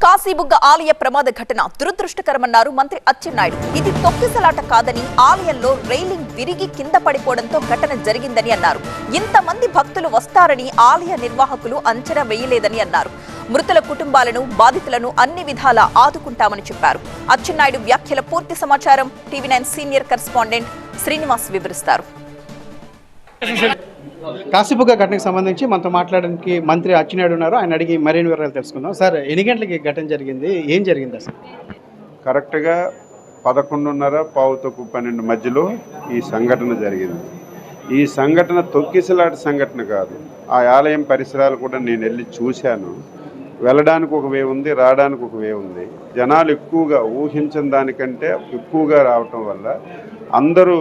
కాశీబుగ్గ ఆలయ ప్రమాద ఘటన దురదృష్టకరమన్నారు మంత్రి అచ్చెన్నాయుడు. ఇది తొక్కిసలాట కాదని ఆలయంలో రైలింగ్ విరిగి కింద పడిపోవడంతో ఘటన జరిగిందని అన్నారు. ఇంతమంది భక్తులు వస్తారని ఆలయ నిర్వాహకులు అంచనా వేయలేదని అన్నారు. మృతుల కుటుంబాలను, బాధితులను అన్ని విధాలా ఆదుకుంటామని చెప్పారు. అచ్చెన్నాయుడు వ్యాఖ్యల పూర్తి సమాచారం టీవీ9 సీనియర్ కరెస్పాండెంట్ శ్రీనివాస్ వివరిస్తారు. కాశీబుగ్గ ఘటనకు సంబంధించి మనతో మాట్లాడడానికి మంత్రి అచ్చెన్నాయుడు ఉన్నారు. ఆయన అడిగి మరిన్ని వివరాలు తెలుసుకుందాం. సార్, ఎన్ని గంటలకి ఘటన జరిగింది, ఏం జరిగింది అసలు? కరెక్ట్గా 11:30 పావుతకు 12 మధ్యలో ఈ సంఘటన జరిగింది. ఈ సంఘటన తొక్కిసలాట సంఘటన కాదు. ఆ ఆలయం పరిసరాలు కూడా నేను వెళ్ళి చూశాను. వెళ్ళడానికి ఒక వే ఉంది, రావడానికి ఒక వే ఉంది. జనాలు ఎక్కువగా ఊహించిన దానికంటే ఎక్కువగా రావటం వల్ల, అందరూ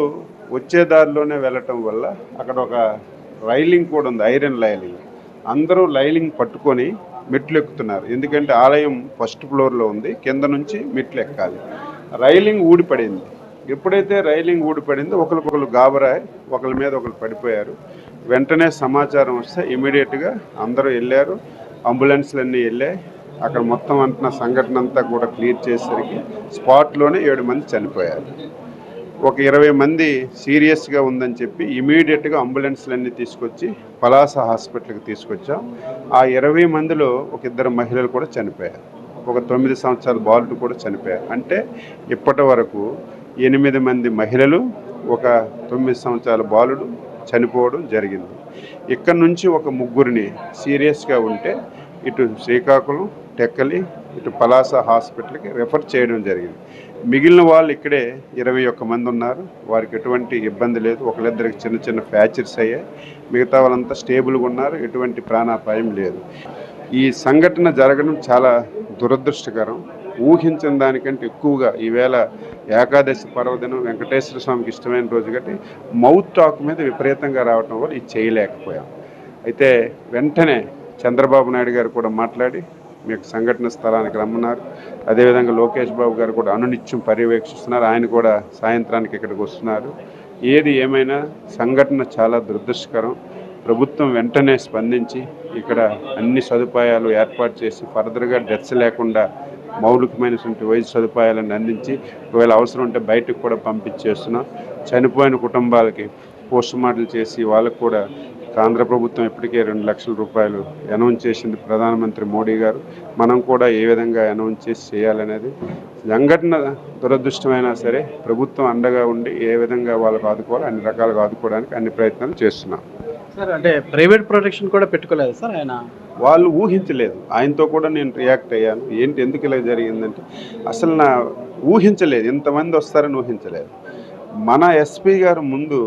వచ్చే దారిలోనే వెళ్ళటం వల్ల అక్కడ ఒక రైలింగ్ కూడా ఉంది, ఐరన్ రైలింగ్. అందరూ రైలింగ్ పట్టుకొని మెట్లు ఎక్కుతున్నారు. ఎందుకంటే ఆలయం ఫస్ట్ ఫ్లోర్లో ఉంది, కింద నుంచి మెట్లు ఎక్కాలి. రైలింగ్ ఊడిపడింది. ఎప్పుడైతే రైలింగ్ ఊడిపడిందో ఒకరికొకరు గాబరాయి ఒకరి మీద ఒకరు పడిపోయారు. వెంటనే సమాచారం వస్తే ఇమీడియట్గా అందరూ వెళ్ళారు. అంబులెన్స్లన్నీ వెళ్ళాయి. అక్కడ మొత్తం అంటున్న సంఘటన అంతా కూడా క్లియర్ చేసేసరికి స్పాట్లోనే 7 మంది చనిపోయారు. ఒక 20 మంది సీరియస్గా ఉందని చెప్పి ఇమీడియట్గా అంబులెన్స్లన్నీ తీసుకొచ్చి పలాస హాస్పిటల్కి తీసుకొచ్చాం. ఆ 20 మందిలో ఒక 2 మహిళలు కూడా చనిపోయారు. ఒక 9 సంవత్సరాల బాలుడు కూడా చనిపోయారు. అంటే ఇప్పటి వరకు 8 మంది మహిళలు, ఒక 9 సంవత్సరాల బాలుడు చనిపోవడం జరిగింది. ఇక్కడ నుంచి ఒక 3 సీరియస్గా ఉంటే ఇటు శ్రీకాకుళం, టెక్కలి, ఇటు పలాస హాస్పిటల్కి రెఫర్ చేయడం జరిగింది. మిగిలిన వాళ్ళు ఇక్కడే 21 మంది ఉన్నారు. వారికి ఎటువంటి ఇబ్బంది లేదు. ఒకళ్ళిద్దరికి చిన్న చిన్న ఫ్రాక్చర్స్ అయ్యాయి. మిగతా వాళ్ళంతా స్టేబుల్గా ఉన్నారు. ఎటువంటి ప్రాణాపాయం లేదు. ఈ సంఘటన జరగడం చాలా దురదృష్టకరం. ఊహించిన దానికంటే ఎక్కువగా ఈవేళ ఏకాదశి పర్వదినం, వెంకటేశ్వర స్వామికి ఇష్టమైన రోజు కాబట్టి మౌత్ టాక్ మీద విపరీతంగా రావటం వల్ల ఇది చేయలేకపోయాం. అయితే వెంటనే చంద్రబాబు నాయుడు గారు కూడా మాట్లాడి మీకు సంఘటన స్థలానికి రమ్మన్నారు. అదేవిధంగా లోకేష్ బాబు గారు కూడా అనునిత్యం పర్యవేక్షిస్తున్నారు. ఆయన కూడా సాయంత్రానికి ఇక్కడికి వస్తున్నారు. ఏది ఏమైనా సంఘటన చాలా దురదృష్టకరం. ప్రభుత్వం వెంటనే స్పందించి ఇక్కడ అన్ని సదుపాయాలు ఏర్పాటు చేసి ఫర్దర్గా డెత్స్ లేకుండా మౌలికమైనటువంటి వైద్య సదుపాయాలను అందించి ఒకవేళ అవసరం ఉంటే బయటకు కూడా పంపించేస్తున్నాం. చనిపోయిన కుటుంబాలకి పోస్ట్ మార్టం చేసి వాళ్ళకు కూడా ఆంధ్ర ప్రభుత్వం ఇప్పటికే 2 లక్షల రూపాయలు అనౌన్స్ చేసింది ప్రధానమంత్రి మోడీ గారు. మనం కూడా ఏ విధంగా అనౌన్స్ చేసి చేయాలనేది, సంఘటన దురదృష్టమైనా సరే ప్రభుత్వం అండగా ఉండి ఏ విధంగా వాళ్ళకు ఆదుకోవాలి అన్ని రకాలుగా ఆదుకోవడానికి అన్ని ప్రయత్నాలు చేస్తున్నాం. సార్, అంటే ప్రైవేట్ ప్రొటెక్షన్ కూడా పెట్టుకోలేదు సార్ ఆయన? వాళ్ళు ఊహించలేదు. ఆయనతో కూడా నేను రియాక్ట్ అయ్యాను. ఏంటి ఎందుకు ఇలా జరిగిందంటే అసలు ఊహించలేదు, ఇంతమంది వస్తారని ఊహించలేదు. మన ఎస్పీ గారు ముందు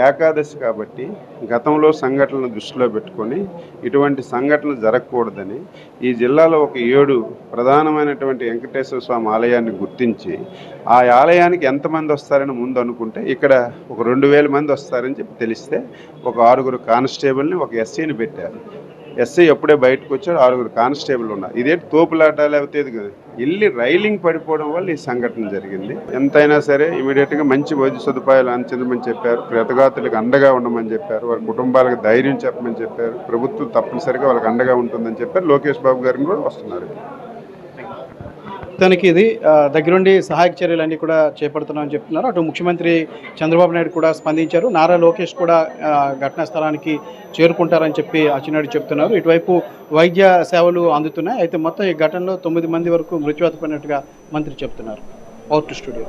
ఏకాదశి కాబట్టి గతంలో సంఘటనలు దృష్టిలో పెట్టుకొని ఇటువంటి సంఘటనలు జరగకూడదని ఈ జిల్లాలో ఒక 7 ప్రధానమైనటువంటి వెంకటేశ్వర స్వామి ఆలయాన్ని గుర్తించి ఆ ఆలయానికి ఎంతమంది వస్తారని ముందు అనుకుంటే ఇక్కడ ఒక 2000 మంది వస్తారని చెప్పి తెలిస్తే ఒక 6 కానిస్టేబుల్ని, ఒక ఎస్ఐని పెట్టారు. ఎస్ఐ ఎప్పుడే బయటకు వచ్చాడు, 6 కానిస్టేబుల్ ఉన్నారు. ఇదేంటి తోపులాట లేకపోతే వెళ్ళి రైలింగ్ పడిపోవడం వల్ల ఈ సంఘటన జరిగింది. ఎంతైనా సరే ఇమీడియట్గా మంచి వైద్య సదుపాయాలు అందించమని చెప్పారు. ప్రతిఘాతులకు అండగా ఉండమని చెప్పారు. వారి కుటుంబాలకు ధైర్యం చెప్పమని చెప్పారు. ప్రభుత్వం తప్పనిసరిగా వాళ్ళకి అండగా ఉంటుందని చెప్పారు. లోకేష్ బాబు గారిని కూడా వస్తున్నారు. తనకి ఇది దగ్గరుండి సహాయక చర్యలన్నీ కూడా చేపడుతున్నామని చెప్తున్నారు. అటు ముఖ్యమంత్రి చంద్రబాబు నాయుడు కూడా స్పందించారు. నారా లోకేష్ కూడా ఘటనా స్థలానికి చేరుకుంటారని చెప్పి అచ్చెన్నాయుడు చెప్తున్నారు. ఇటువైపు వైద్య సేవలు అందుతున్నాయి. అయితే మొత్తం ఈ ఘటనలో 9 మంది వరకు మృత్యువాత పడినట్టుగా మంత్రి చెప్తున్నారు. Out studio.